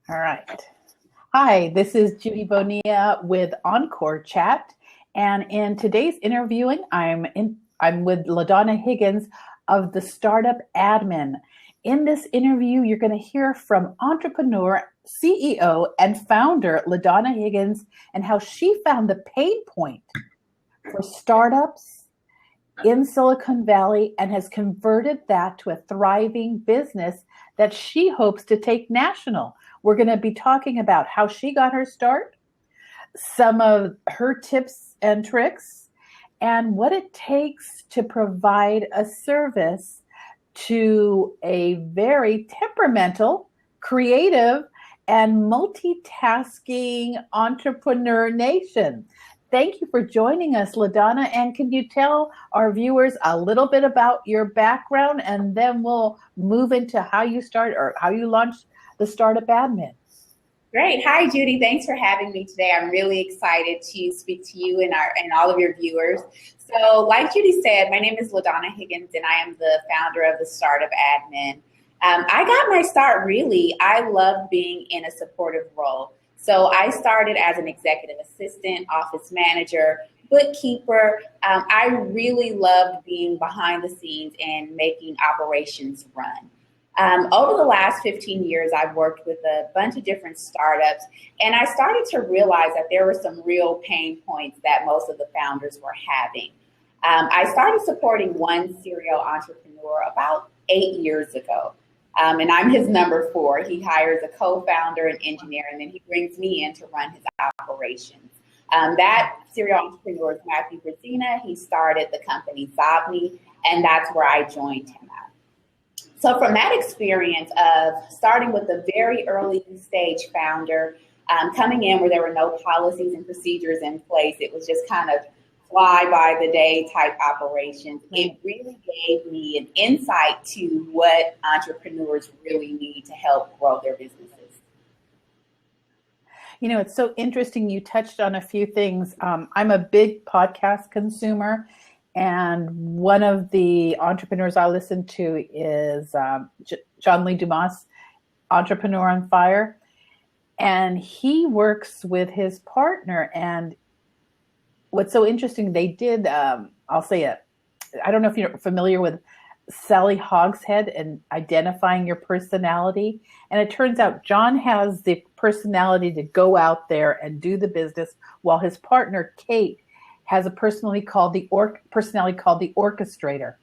All right. Hi, this is Judy Bonilla with Encore Chat, and in today's interviewing, I'm with Donna Higgins of the Startup Admin. In this interview, you're going to hear from entrepreneur, CEO, and founder Donna Higgins and how she found the pain point for startups in Silicon Valley and has converted that to a thriving business that she hopes to take national. We're going to be talking about how she got her start, some of her tips and tricks, and what it takes to provide a service to a very temperamental, creative, and multitasking entrepreneur nation. Thank you for joining us, LaDonna. And can you tell our viewers a little bit about your background, and then we'll move into how you started or how you launched the Startup Admin? Great. Hi, Judy. Thanks for having me today. I'm really excited to speak to you and all of your viewers. So, like Judy said, my name is Donna Higgins, and I am the founder of the Startup Admin. I got my start I love being in a supportive role. So I started as an executive assistant, office manager, bookkeeper. I really loved being behind the scenes and making operations run. Over the last 15 years, I've worked with a bunch of different startups, and I started to realize that there were some real pain points that most of the founders were having. I started supporting one serial entrepreneur about 8 years ago. And I'm his number 4. He hires a co-founder, an engineer, and then he brings me in to run his operations. That serial entrepreneur is Matthew Brazina. He started the company Zobni, and that's where I joined him at. So from that experience of starting with a very early stage founder, coming in where there were no policies and procedures in place, it was just kind of fly by the day type operations. It really gave me an insight to what entrepreneurs really need to help grow their businesses. You know, it's so interesting. You touched on a few things. I'm a big podcast consumer, and one of the entrepreneurs I listen to is John Lee Dumas, Entrepreneur on Fire. And he works with his partner, and what's so interesting, they did, I'll say it, I don't know if you're familiar with Sally Hogshead and identifying your personality. And it turns out John has the personality to go out there and do the business, while his partner, Kate, has a personality called the orchestrator.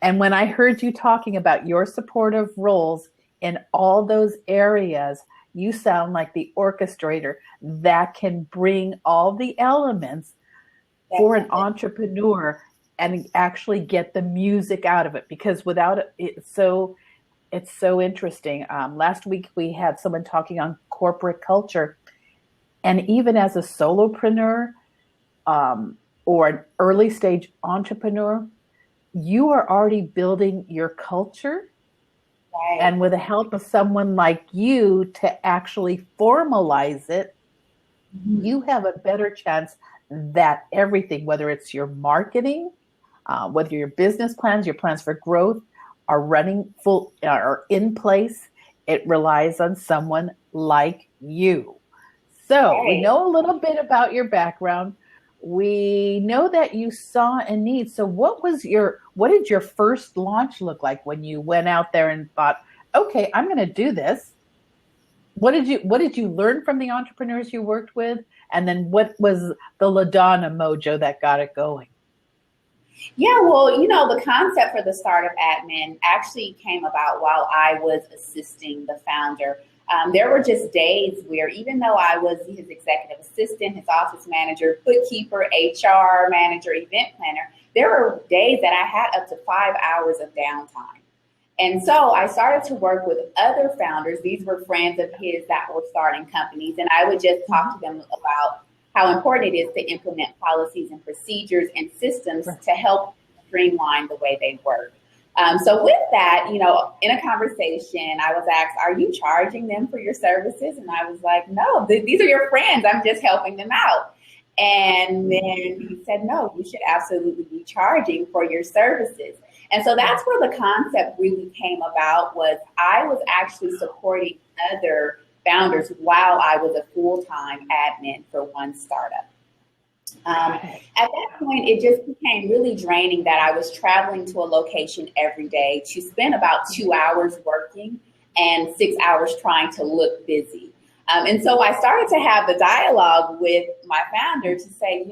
And when I heard you talking about your supportive roles in all those areas, you sound like the orchestrator that can bring all the elements for an entrepreneur and actually get the music out of it. Because without it, it's so interesting. Last week we had someone talking on corporate culture, and even as a solopreneur or an early stage entrepreneur, you are already building your culture. Right. And with the help of someone like you to actually formalize it, you have a better chance that everything, whether it's your marketing, whether your business plans, your plans for growth are running full, are in place. It relies on someone like you. So we know a little bit about your background. We know that you saw a need. So what did your first launch look like when you went out there and thought, okay, I'm going to do this? What did you learn from the entrepreneurs you worked with? And then what was the LaDonna mojo that got it going? Yeah, well, the concept for the Startup Admin actually came about while I was assisting the founder. There were just days where, even though I was his executive assistant, his office manager, bookkeeper, HR manager, event planner, there were days that I had up to 5 hours of downtime. And so I started to work with other founders. These were friends of his that were starting companies, and I would just talk to them about how important it is to implement policies and procedures and systems to help streamline the way they work. So with that, in a conversation, I was asked, are you charging them for your services? And I was like, no, these are your friends. I'm just helping them out. And then he said, no, you should absolutely be charging for your services. And so that's where the concept really came about. Was I was actually supporting other founders while I was a full-time admin for one startup. At that point, it just became really draining that I was traveling to a location every day to spend about 2 hours working and 6 hours trying to look busy. And so I started to have the dialogue with my founder to say,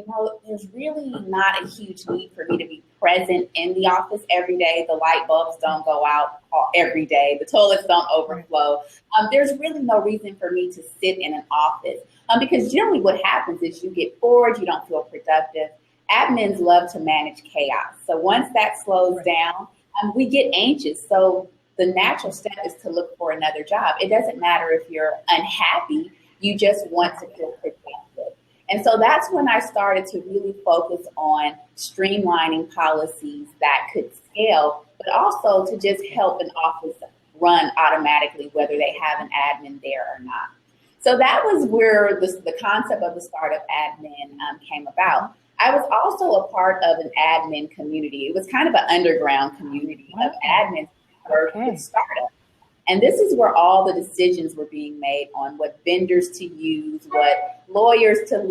there's really not a huge need for me to be present in the office every day. The light bulbs don't go out every day. The toilets don't overflow. There's really no reason for me to sit in an office because generally what happens is you get bored, you don't feel productive. Admins love to manage chaos. So once that slows down, we get anxious. So the natural step is to look for another job. It doesn't matter if you're unhappy, you just want to feel productive. And so that's when I started to really focus on streamlining policies that could scale, but also to just help an office run automatically, whether they have an admin there or not. So that was where the concept of the startup admin came about. I was also a part of an admin community. It was kind of an underground community of admins with startups. And this is where all the decisions were being made on what vendors to use, what lawyers to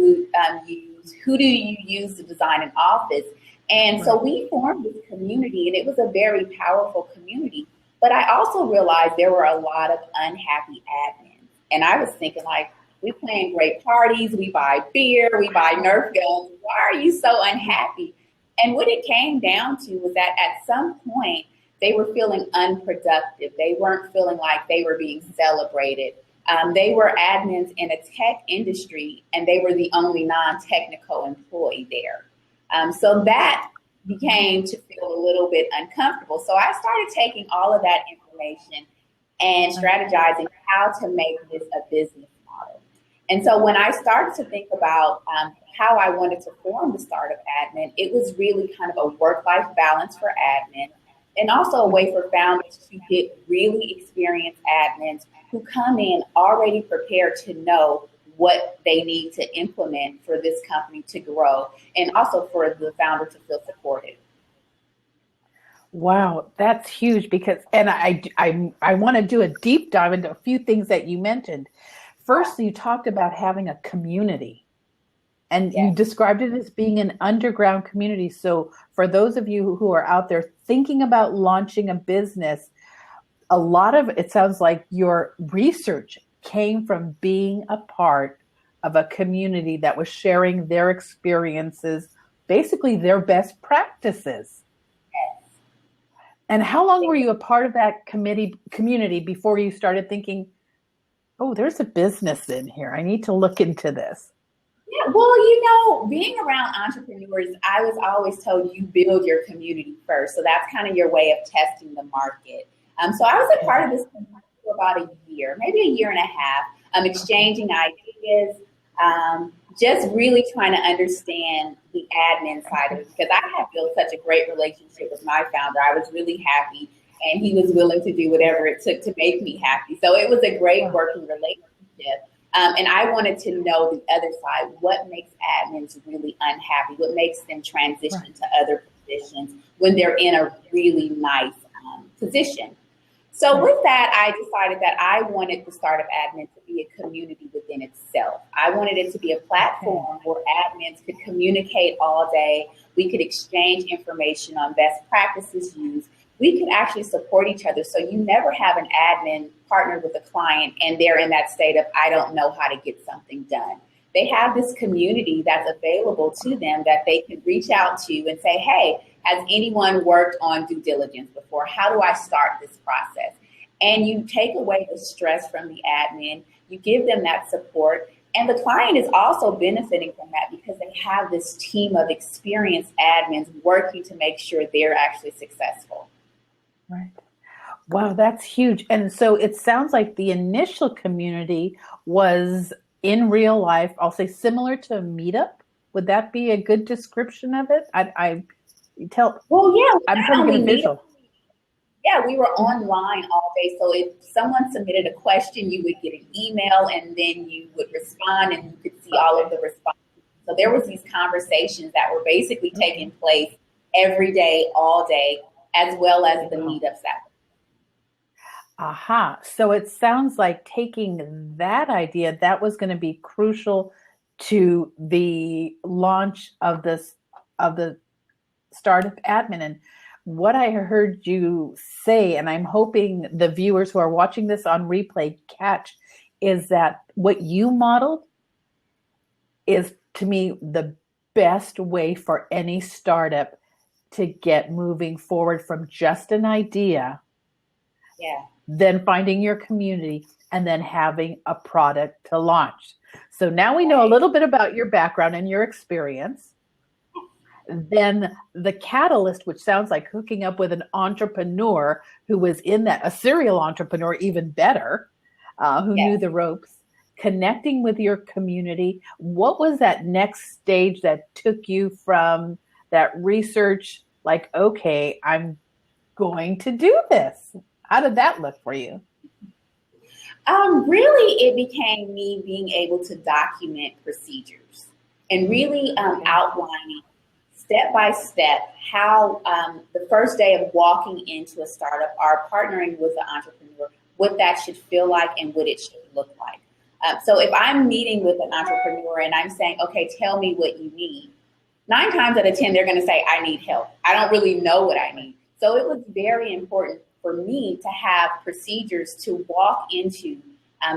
use, who do you use to design an office. And so we formed this community, and it was a very powerful community. But I also realized there were a lot of unhappy admins. And I was thinking, like, we plan great parties, we buy beer, we buy Nerf guns. Why are you so unhappy? And what it came down to was that at some point, they were feeling unproductive. They weren't feeling like they were being celebrated. They were admins in a tech industry, and they were the only non-technical employee there. So that began to feel a little bit uncomfortable. So I started taking all of that information and strategizing how to make this a business model. And so when I started to think about how I wanted to form the Startup Admin, it was really kind of a work-life balance for admin, and also a way for founders to get really experienced admins who come in already prepared to know what they need to implement for this company to grow, and also for the founder to feel supported. Wow, that's huge and I want to do a deep dive into a few things that you mentioned. First, you talked about having a community. And you described it as being an underground community. So for those of you who are out there thinking about launching a business, a lot of it sounds like your research came from being a part of a community that was sharing their experiences, basically their best practices. Yes. And how long were you a part of that community before you started thinking, oh, there's a business in here. I need to look into this? Yeah, well, being around entrepreneurs, I was always told you build your community first. So that's kind of your way of testing the market. So I was a part of this community for about a year, maybe a year and a half, exchanging ideas, just really trying to understand the admin side of it, because I had built such a great relationship with my founder. I was really happy, and he was willing to do whatever it took to make me happy. So it was a great working relationship. And I wanted to know the other side. What makes admins really unhappy? What makes them transition to other positions when they're in a really nice position? So with that, I decided that I wanted the Startup Admin to be a community within itself. I wanted it to be a platform where admins could communicate all day. We could exchange information on best practices used. We could actually support each other. So you never have an admin partner with a client and they're in that state of, I don't know how to get something done. They have this community that's available to them that they can reach out to and say, hey, has anyone worked on due diligence before? How do I start this process? And you take away the stress from the admin. You give them that support. And the client is also benefiting from that because they have this team of experienced admins working to make sure they're actually successful. Right. Wow, that's huge. And so it sounds like the initial community was in real life, I'll say similar to a meetup. Would that be a good description of it? Well, yeah. I'm trying to get a visual. Yeah, we were online all day. So if someone submitted a question, you would get an email and then you would respond and you could see all of the responses. So there was these conversations that were basically taking place every day, all day. as well as the meetups that. Aha. So it sounds like taking that idea, that was going to be crucial to the launch of the startup admin. And what I heard you say, and I'm hoping the viewers who are watching this on replay catch, is that what you modeled is, to me, the best way for any startup to get moving forward from just an idea, then finding your community, and then having a product to launch. So now we know a little bit about your background and your experience. Then the catalyst, which sounds like hooking up with an entrepreneur who was in that, a serial entrepreneur, even better, who knew the ropes, connecting with your community. What was that next stage that took you from that research, like, okay, I'm going to do this? How did that look for you? Really, it became me being able to document procedures and really outlining step by step how the first day of walking into a startup or partnering with an entrepreneur, what that should feel like and what it should look like. So if I'm meeting with an entrepreneur and I'm saying, okay, tell me what you need, 9 times out of 10, they're going to say, I need help. I don't really know what I need. So it was very important for me to have procedures to walk into,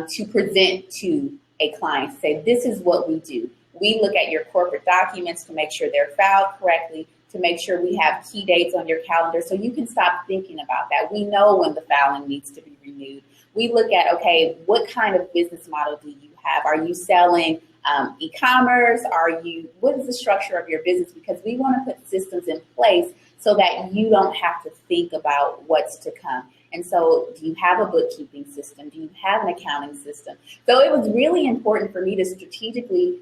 to present to a client, say, this is what we do. We look at your corporate documents to make sure they're filed correctly, to make sure we have key dates on your calendar so you can stop thinking about that. We know when the filing needs to be renewed. We look at, okay, what kind of business model do you have? Are you selling e-commerce? What is the structure of your business? Because we want to put systems in place so that you don't have to think about what's to come. And so do you have a bookkeeping system? Do you have an accounting system? So it was really important for me to strategically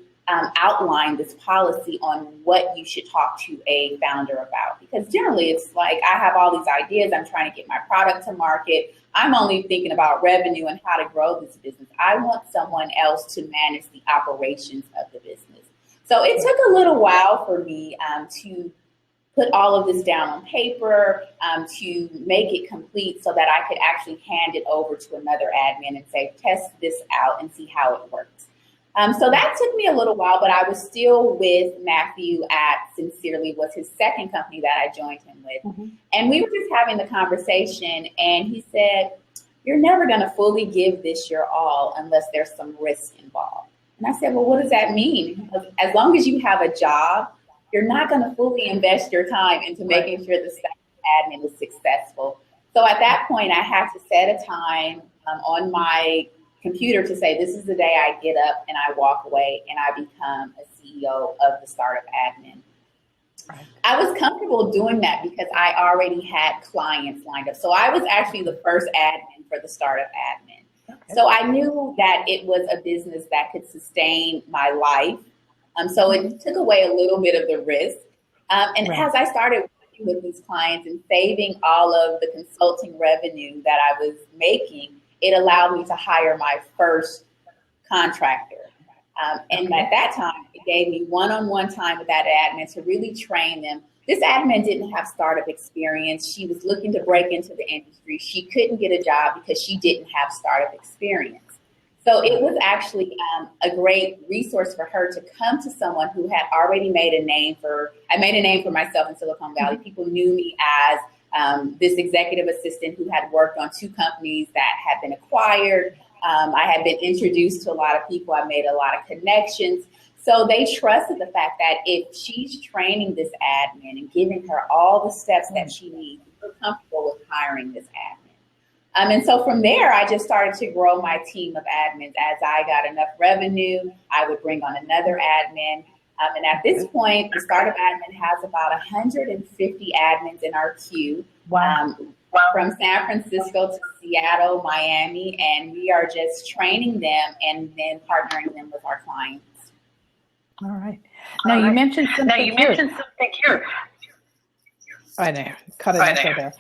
outline this policy on what you should talk to a founder about. Because generally it's like, I have all these ideas, I'm trying to get my product to market. I'm only thinking about revenue and how to grow this business. I want someone else to manage the operations of the business. So it took a little while for me to put all of this down on paper, to make it complete so that I could actually hand it over to another admin and say, test this out and see how it works. So that took me a little while, but I was still with Matthew at Sincerely, was his second company that I joined him with. Mm-hmm. And we were just having the conversation, and he said, you're never going to fully give this your all unless there's some risk involved. And I said, well, what does that mean? As long as you have a job, you're not going to fully invest your time into making sure the admin is successful. So at that point, I had to set a time on my computer to say, this is the day I get up and I walk away and I become a CEO of the startup admin. Right. I was comfortable doing that because I already had clients lined up. So I was actually the first admin for the startup admin. Okay. So I knew that it was a business that could sustain my life. So it took away a little bit of the risk. And right. As I started working with these clients and saving all of the consulting revenue that I was making, it allowed me to hire my first contractor. And at that time, it gave me one-on-one time with that admin to really train them. This admin didn't have startup experience. She was looking to break into the industry. She couldn't get a job because she didn't have startup experience. So it was actually a great resource for her to come to someone who had already made a name for, I made a name for myself in Silicon Valley. People knew me as this executive assistant who had worked on 2 companies that had been acquired. I had been introduced to a lot of people. I made a lot of connections. So they trusted the fact that if she's training this admin and giving her all the steps that she needs, we're comfortable with hiring this admin. And so from there, I just started to grow my team of admins. As I got enough revenue, I would bring on another admin. And at this point, the startup admin has about 150 admins in our queue. Wow. From San Francisco to Seattle, Miami, and we are just training them and then partnering them with our clients. All right. Now you mentioned something here. I know. Cut an echo there.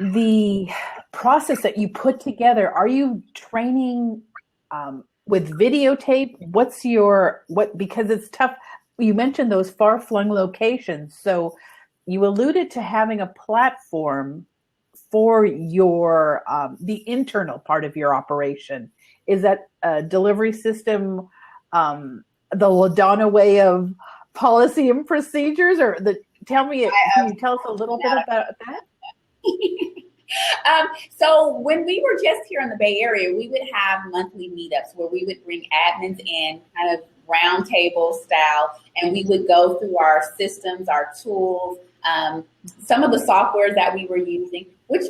The process that you put together, are you training with videotape? Because it's tough. you mentioned those far-flung locations. So you alluded to having a platform for your the internal part of your operation. Is that a delivery system the LaDonna way of policy and procedures, or tell me? Can you tell us a little bit about that? So when we were just here in the Bay Area, we would have monthly meetups where we would bring admins in, kind of round table style, and we would go through our systems, our tools, some of the software that we were using, which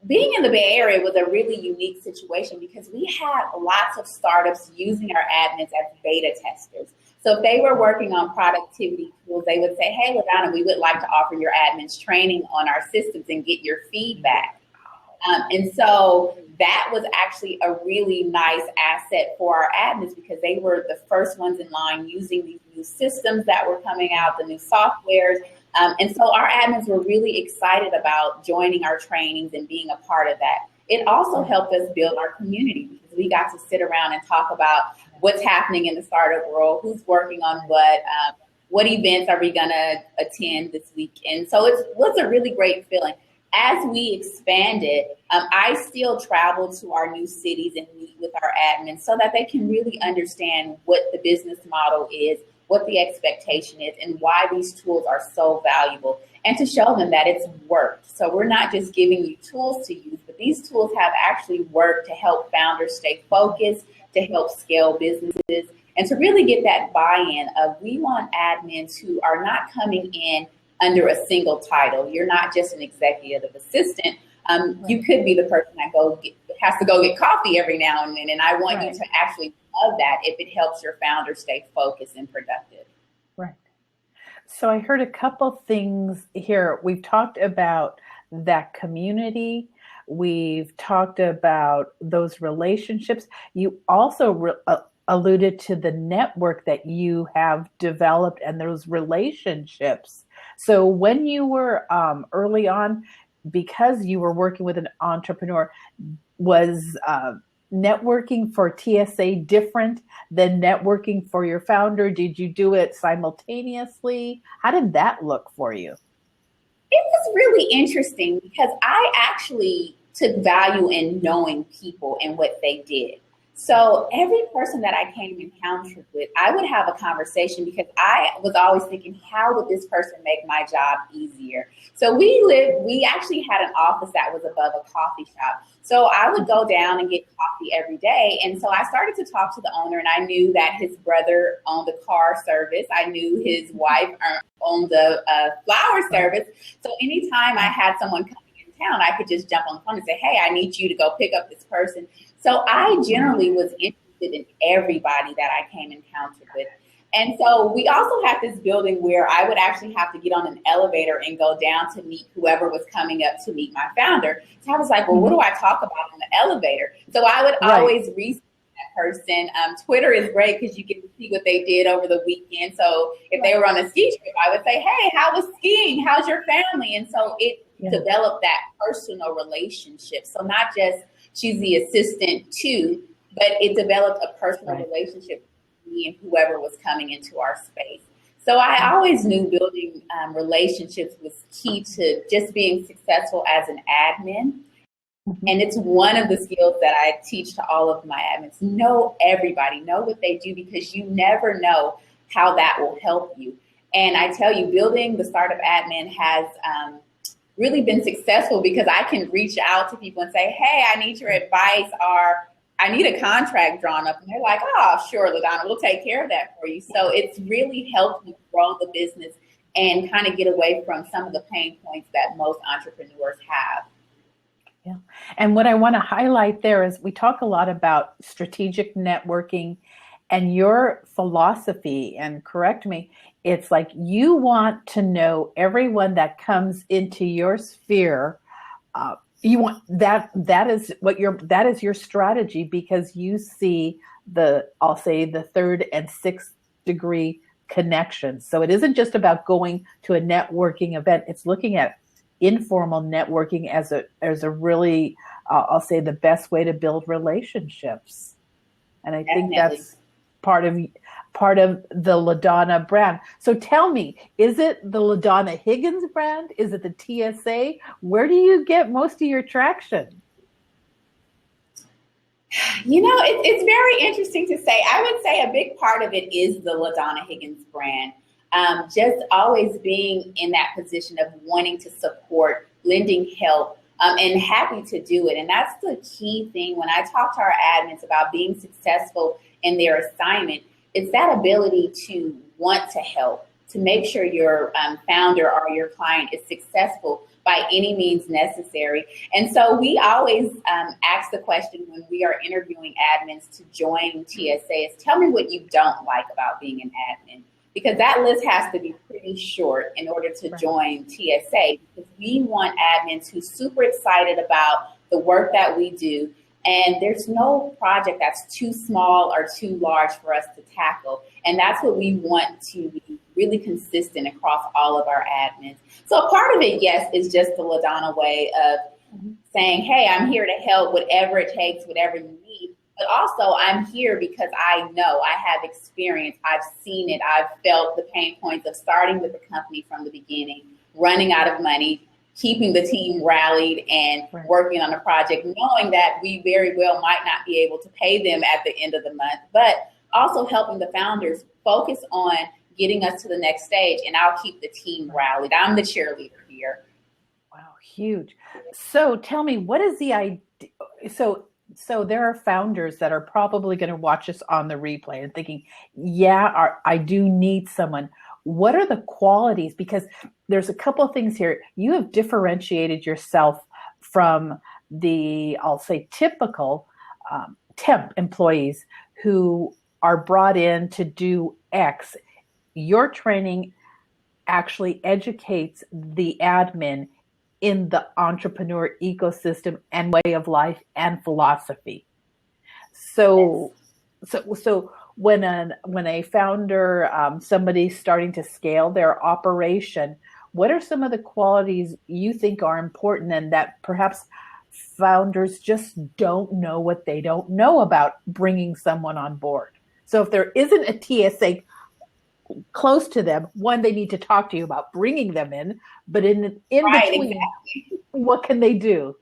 being in the Bay Area was a really unique situation because we had lots of startups using our admins as beta testers. So if they were working on productivity tools, they would say, hey, LaDonna, we would like to offer your admins training on our systems and get your feedback. And so that was actually a really nice asset for our admins because they were the first ones in line using these new systems that were coming out, the new softwares. And so our admins were really excited about joining our trainings and being a part of that. It also helped us build our community because we got to sit around and talk about what's happening in the startup world, who's working on what events are we going to attend this week. And so it was a really great feeling. As we expanded, I still travel to our new cities and meet with our admins so that they can really understand what the business model is, what the expectation is, and why these tools are so valuable, and to show them that it's worked. So we're not just giving you tools to use, but these tools have actually worked to help founders stay focused, to help scale businesses, and to really get that buy-in of we want admins who are not coming in under a single title. You're not just an executive assistant. You could be the person that has to go get coffee every now and then. And I want you to actually love that if it helps your founder stay focused and productive. Right. So I heard a couple things here. We've talked about that community. We've talked about those relationships. You also alluded to the network that you have developed and those relationships. So when you were early on, because you were working with an entrepreneur, was networking for TSA different than networking for your founder? Did you do it simultaneously? How did that look for you? It was really interesting because I actually took value in knowing people and what they did. So every person that I came encountered with, I would have a conversation because I was always thinking, how would this person make my job easier? So we actually had an office that was above a coffee shop. So I would go down and get coffee every day. And so I started to talk to the owner, and I knew that his brother owned a car service. I knew his wife owned a flower service. So anytime I had someone coming in town, I could just jump on the phone and say, hey, I need you to go pick up this person. So I generally was interested in everybody that I came encountered with. And so we also had this building where I would actually have to get on an elevator and go down to meet whoever was coming up to meet my founder. So I was like, well, what do I talk about on the elevator? So I would always research that person. Twitter is great because you get to see what they did over the weekend. So if they were on a ski trip, I would say, hey, how was skiing? How's your family? And so it developed that personal relationship. So not just she's the assistant too, but it developed a personal relationship with me and whoever was coming into our space. So I always knew building relationships was key to just being successful as an admin. And it's one of the skills that I teach to all of my admins. Know everybody, know what they do, because you never know how that will help you. And I tell you, building the Startup Admin has really been successful because I can reach out to people and say, hey, I need your advice, or I need a contract drawn up. And they're like, oh, sure, LaDonna, we'll take care of that for you. So it's really helped me grow the business and kind of get away from some of the pain points that most entrepreneurs have. Yeah. And what I want to highlight there is we talk a lot about strategic networking, and your philosophy, and correct me, it's like you want to know everyone that comes into your sphere. You want that is your strategy, because you see I'll say the third and sixth degree connections. So it isn't just about going to a networking event. It's looking at informal networking as a really, I'll say, the best way to build relationships. And I think that's part of part of the LaDonna brand. So tell me, is it the LaDonna Higgins brand? Is it the TSA? Where do you get most of your traction? It's very interesting to say. I would say a big part of it is the LaDonna Higgins brand. Just always being in that position of wanting to support, lending help, and happy to do it. And that's the key thing when I talk to our admins about being successful in their assignment. It's that ability to want to help, to make sure your founder or your client is successful by any means necessary. And so we always ask the question when we are interviewing admins to join TSA is, tell me what you don't like about being an admin. Because that list has to be pretty short in order to join TSA. Because we want admins who's super excited about the work that we do. And there's no project that's too small or too large for us to tackle. And that's what we want to be really consistent across all of our admins. So part of it, yes, is just the LaDonna way of saying, hey, I'm here to help, whatever it takes, whatever you need. But also I'm here because I know, I have experience, I've seen it, I've felt the pain points of starting with the company from the beginning, running out of money, keeping the team rallied and working on a project, knowing that we very well might not be able to pay them at the end of the month, but also helping the founders focus on getting us to the next stage, and I'll keep the team rallied. I'm the cheerleader here. Wow, huge. So tell me, what is the idea? So there are founders that are probably going to watch us on the replay and thinking, yeah, I do need someone. What are the qualities? Because there's a couple of things here. You have differentiated yourself from the, I'll say, typical temp employees who are brought in to do X. Your training actually educates the admin in the entrepreneur ecosystem and way of life and philosophy. So when a founder, somebody's starting to scale their operation, what are some of the qualities you think are important and that perhaps founders just don't know what they don't know about bringing someone on board? So if there isn't a TSA close to them, one, they need to talk to you about bringing them in, but in between, exactly. What can they do?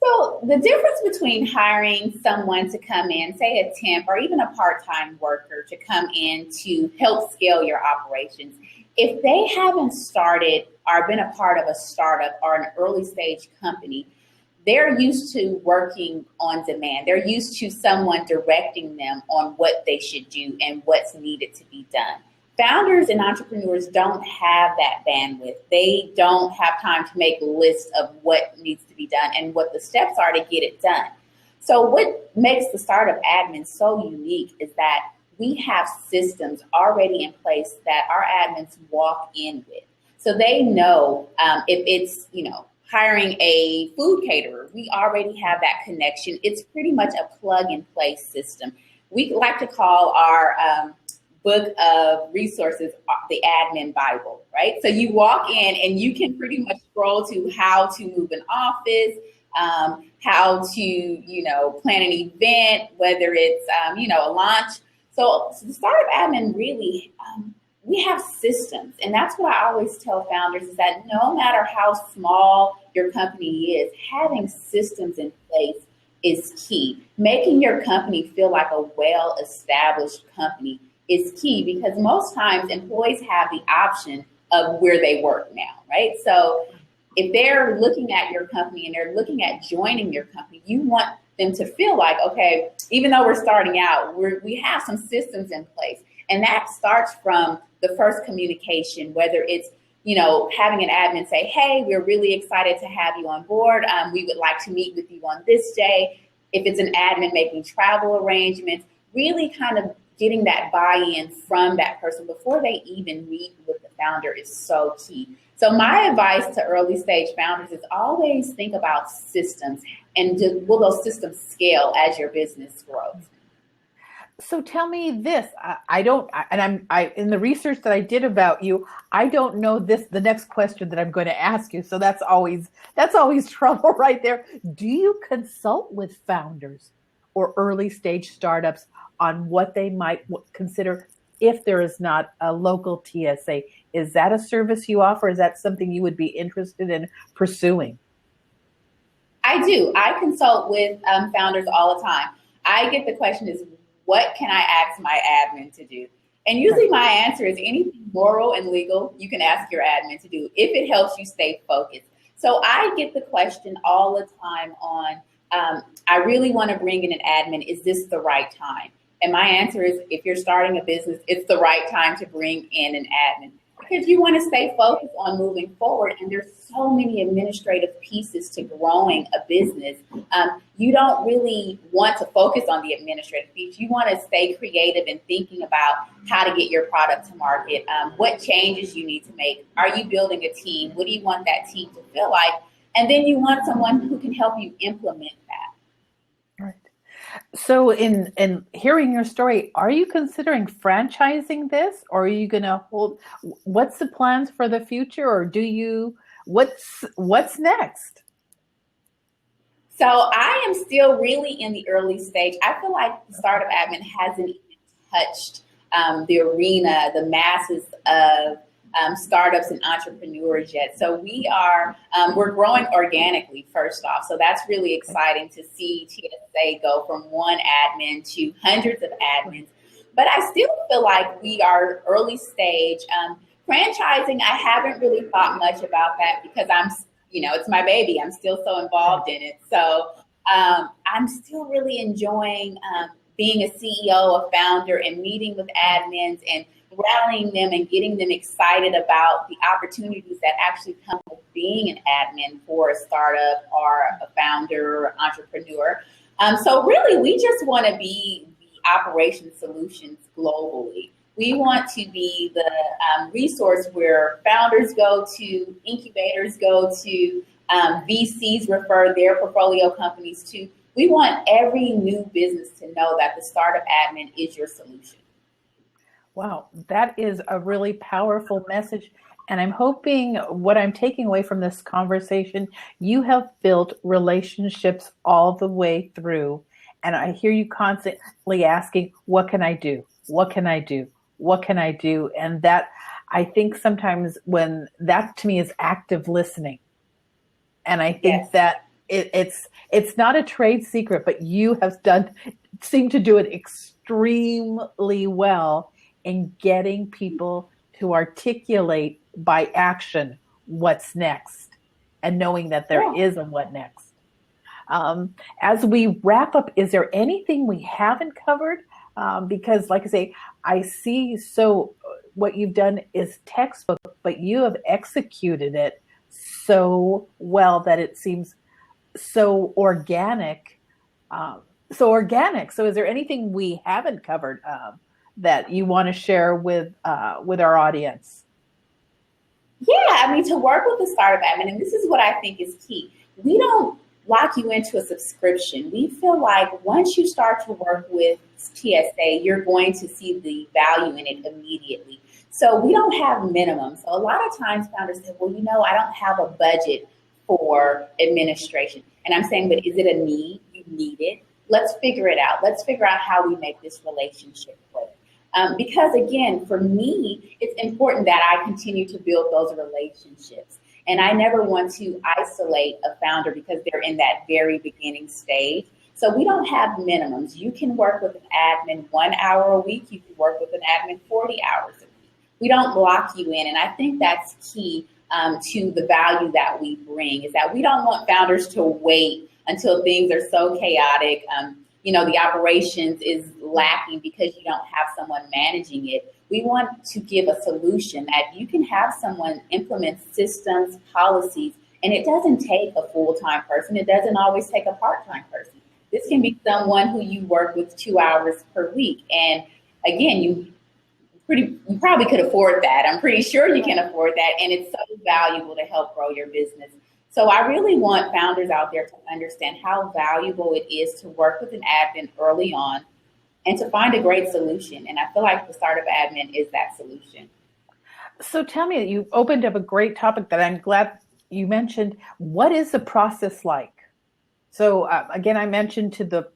So the difference between hiring someone to come in, say a temp or even a part-time worker to come in to help scale your operations, if they haven't started or been a part of a startup or an early stage company, they're used to working on demand. They're used to someone directing them on what they should do and what's needed to be done. Founders and entrepreneurs don't have that bandwidth. They don't have time to make lists of what needs to be done and what the steps are to get it done. So what makes the startup admin so unique is that we have systems already in place that our admins walk in with. So they know if it's, hiring a food caterer, we already have that connection. It's pretty much a plug and play system. We like to call our book of resources the admin Bible, right? So you walk in and you can pretty much scroll to how to move an office, how to, plan an event, whether it's, a launch. So the startup admin really, we have systems. And that's what I always tell founders is that no matter how small your company is, having systems in place is key. Making your company feel like a well-established company is key because most times employees have the option of where they work now, right? So if they're looking at your company and they're looking at joining your company, you want them to feel like, okay, even though we're starting out, we have some systems in place. And that starts from the first communication, whether it's, having an admin say, hey, we're really excited to have you on board. We would like to meet with you on this day. If it's an admin making travel arrangements, really kind of getting that buy-in from that person before they even meet with the founder is so key. So my advice to early stage founders is always think about systems and will those systems scale as your business grows? So tell me this, in the research that I did about you, I don't know the next question that I'm going to ask you. So that's always trouble right there. Do you consult with founders or early stage startups on what they might consider if there is not a local TSA. Is that a service you offer? Is that something you would be interested in pursuing? I do. I consult with founders all the time. I get the question is, what can I ask my admin to do? And usually my answer is anything moral and legal, you can ask your admin to do if it helps you stay focused. So I get the question all the time on, I really want to bring in an admin. Is this the right time? And my answer is, if you're starting a business, it's the right time to bring in an admin because you want to stay focused on moving forward. And there's so many administrative pieces to growing a business. You don't really want to focus on the administrative piece. You want to stay creative and thinking about how to get your product to market, what changes you need to make. Are you building a team? What do you want that team to feel like? And then you want someone who can help you implement that. Right. So in hearing your story, are you considering franchising this, or are you going to hold, what's the plans for the future, or what's next? So I am still really in the early stage. I feel like the Startup Admin hasn't even touched the arena, the masses of startups and entrepreneurs yet. So we're growing organically, first off. So that's really exciting to see TSA go from one admin to hundreds of admins. But I still feel like we are early stage. Franchising, I haven't really thought much about that because it's my baby. I'm still so involved in it. So I'm still really enjoying being a CEO, a founder, and meeting with admins and rallying them and getting them excited about the opportunities that actually come with being an admin for a startup or a founder or entrepreneur. So really, we just want to be the operation solutions globally. We want to be the resource where founders go to, incubators go to, VCs refer their portfolio companies to. We want every new business to know that the Startup Admin is your solution. Wow, that is a really powerful message. And I'm hoping what I'm taking away from this conversation, you have built relationships all the way through. And I hear you constantly asking, what can I do? What can I do? What can I do? And that, I think sometimes when that to me is active listening. And I think that it's not a trade secret, but you have seem to do it extremely well in getting people to articulate by action what's next and knowing that there is a what next. As we wrap up, is there anything we haven't covered? Because like I say, I see what you've done is textbook, but you have executed it so well that it seems so organic. So is there anything we haven't covered that you want to share with our audience? Yeah, to work with the Startup Admin, and this is what I think is key. We don't lock you into a subscription. We feel like once you start to work with TSA, you're going to see the value in it immediately. So we don't have minimums. So a lot of times founders say, well, I don't have a budget for administration. And I'm saying, but is it a need? You need it. Let's figure it out. Let's figure out how we make this relationship work. Because again, for me, it's important that I continue to build those relationships. And I never want to isolate a founder because they're in that very beginning stage. So we don't have minimums. You can work with an admin 1 hour a week. You can work with an admin 40 hours a week. We don't lock you in. And I think that's key to the value that we bring, is that we don't want founders to wait until things are so chaotic. The operations is lacking because you don't have someone managing it. We want to give a solution that you can have someone implement systems, policies, and it doesn't take a full-time person. It doesn't always take a part-time person. This can be someone who you work with 2 hours per week. And again, you probably could afford that. I'm pretty sure you can afford that. And it's so valuable to help grow your business. So I really want founders out there to understand how valuable it is to work with an admin early on and to find a great solution. And I feel like the Startup Admin is that solution. So tell me, you opened up a great topic that I'm glad you mentioned. What is the process like? So again, I mentioned to the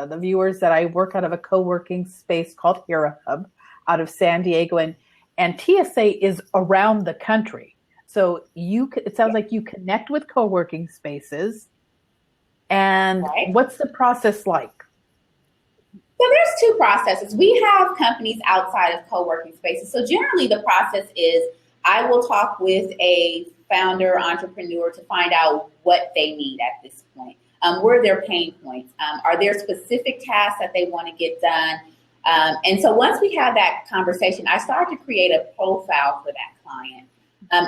the viewers that I work out of a co-working space called Hera Hub out of San Diego, and TSA is around the country. So it sounds like you connect with co-working spaces. And what's the process like? So there's two processes. We have companies outside of co-working spaces. So generally the process is I will talk with a founder, entrepreneur to find out what they need at this point. Where are their pain points? Are there specific tasks that they want to get done? And so once we have that conversation, I start to create a profile for that client.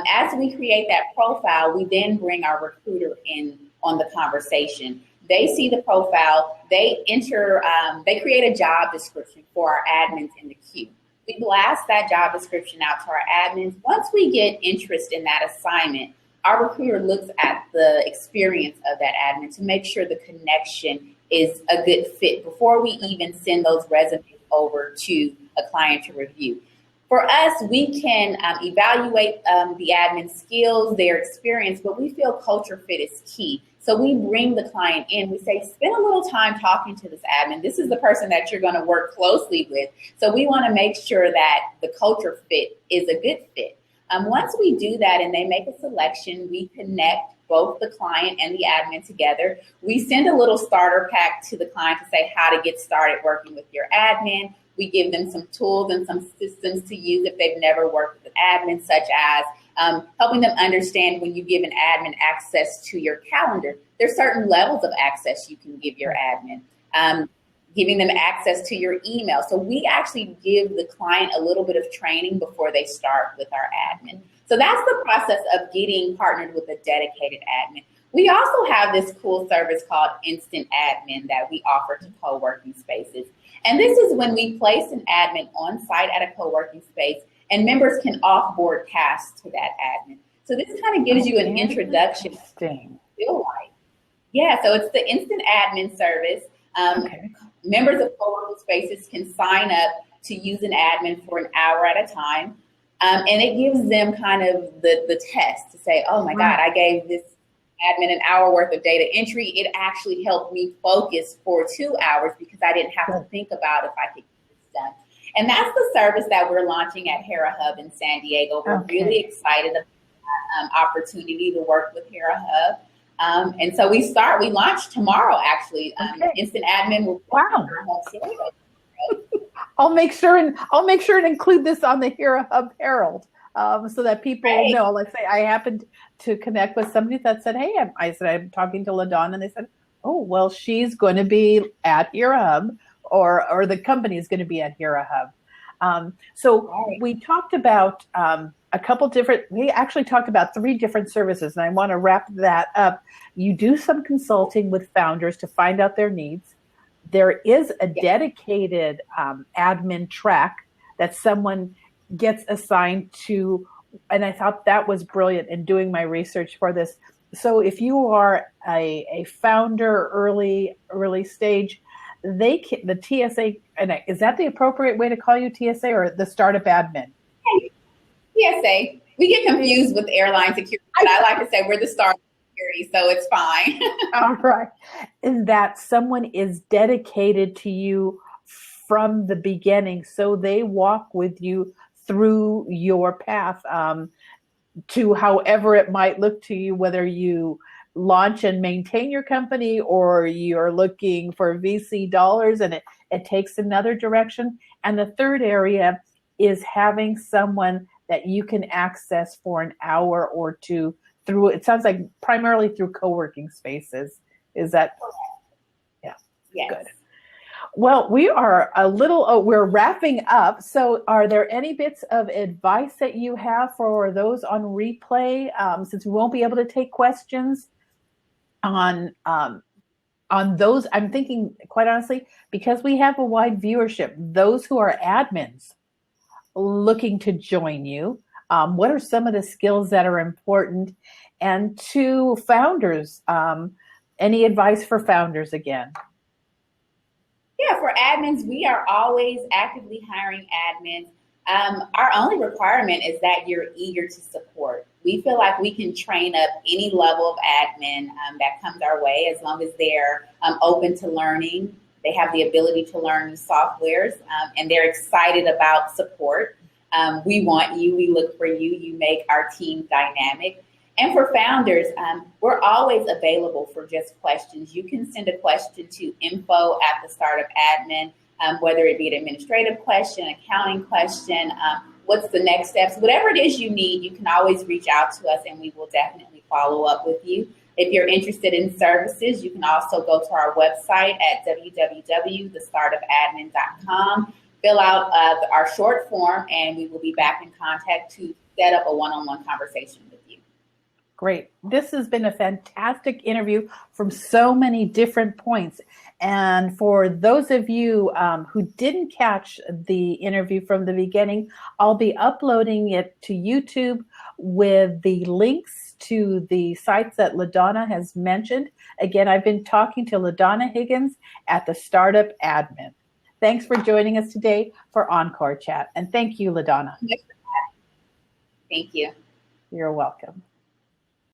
As we create that profile, we then bring our recruiter in on the conversation. They see the profile, they create a job description for our admins in the queue. We blast that job description out to our admins. Once we get interest in that assignment, our recruiter looks at the experience of that admin to make sure the connection is a good fit before we even send those resumes over to a client to review. For us, we can evaluate the admin's skills, their experience, but we feel culture fit is key. So we bring the client in. We say, spend a little time talking to this admin. This is the person that you're going to work closely with. So we want to make sure that the culture fit is a good fit. Once we do that and they make a selection, we connect both the client and the admin together. We send a little starter pack to the client to say how to get started working with your admin. We give them some tools and some systems to use if they've never worked with an admin, such as helping them understand when you give an admin access to your calendar, there's certain levels of access you can give your admin. Giving them access to your email. So we actually give the client a little bit of training before they start with our admin. So that's the process of getting partnered with a dedicated admin. We also have this cool service called Instant Admin that we offer to co-working spaces. And this is when we place an admin on site at a co-working space and members can offboard tasks to that admin. So this kind of gives you an introduction. Feel like. Yeah, so it's the Instant Admin service. Members of co-working spaces can sign up to use an admin for an hour at a time. And it gives them kind of the test to say, oh my God, I gave this admin an hour worth of data entry. It actually helped me focus for 2 hours because I didn't have to think about if I could get this done. And that's the service that we're launching at Hera Hub in San Diego. We're really excited about that opportunity to work with Hera Hub. And so we launch tomorrow, actually. Instant Admin will I'll make sure and include this on the Hera Hub Herald so that people know. Let's say I happened to connect with somebody that said, hey, I'm talking to LaDonna, and they said, oh, well, she's going to be at Hera Hub or the company is going to be at Hera Hub. We talked about we actually talked about 3 different services, and I want to wrap that up. You do some consulting with founders to find out their needs. There is a dedicated admin track that someone gets assigned to, and I thought that was brilliant in doing my research for this. So if you are a founder early stage, the TSA, and is that the appropriate way to call you, TSA, or the startup admin? TSA. We get confused with airline security, but I like to say we're the startup security, so it's fine. All right. And that someone is dedicated to you from the beginning, so they walk with you through your path to however it might look to you, whether you launch and maintain your company or you're looking for VC dollars and it takes another direction. And the third area is having someone that you can access for an hour or two through, it sounds like primarily through co-working spaces. Is that? Yeah. Yes. Good. Well, we are we're wrapping up. So are there any bits of advice that you have for those on replay? Since we won't be able to take questions on those, I'm thinking, quite honestly, because we have a wide viewership, those who are admins looking to join you, what are some of the skills that are important? And to founders, any advice for founders again? Yeah, for admins, we are always actively hiring admins. Our only requirement is that you're eager to support. We feel like we can train up any level of admin that comes our way as long as they're open to learning, They have the ability to learn new softwares, and they're excited about support. We want you. We look for you. You make our team dynamic. And for founders, we're always available for just questions. You can send a question to info@thestartupAdmin, whether it be an administrative question, accounting question, what's the next steps, whatever it is you need, you can always reach out to us and we will definitely follow up with you. If you're interested in services, you can also go to our website at www.thestartupadmin.com, fill out our short form, and we will be back in contact to set up a one-on-one conversation with you. Great. This has been a fantastic interview from so many different points. And for those of you who didn't catch the interview from the beginning, I'll be uploading it to YouTube with the links to the sites that LaDonna has mentioned. Again, I've been talking to LaDonna Higgins at the Startup Admin. Thanks for joining us today for Encore Chat. And thank you, LaDonna. Thank you. You're welcome.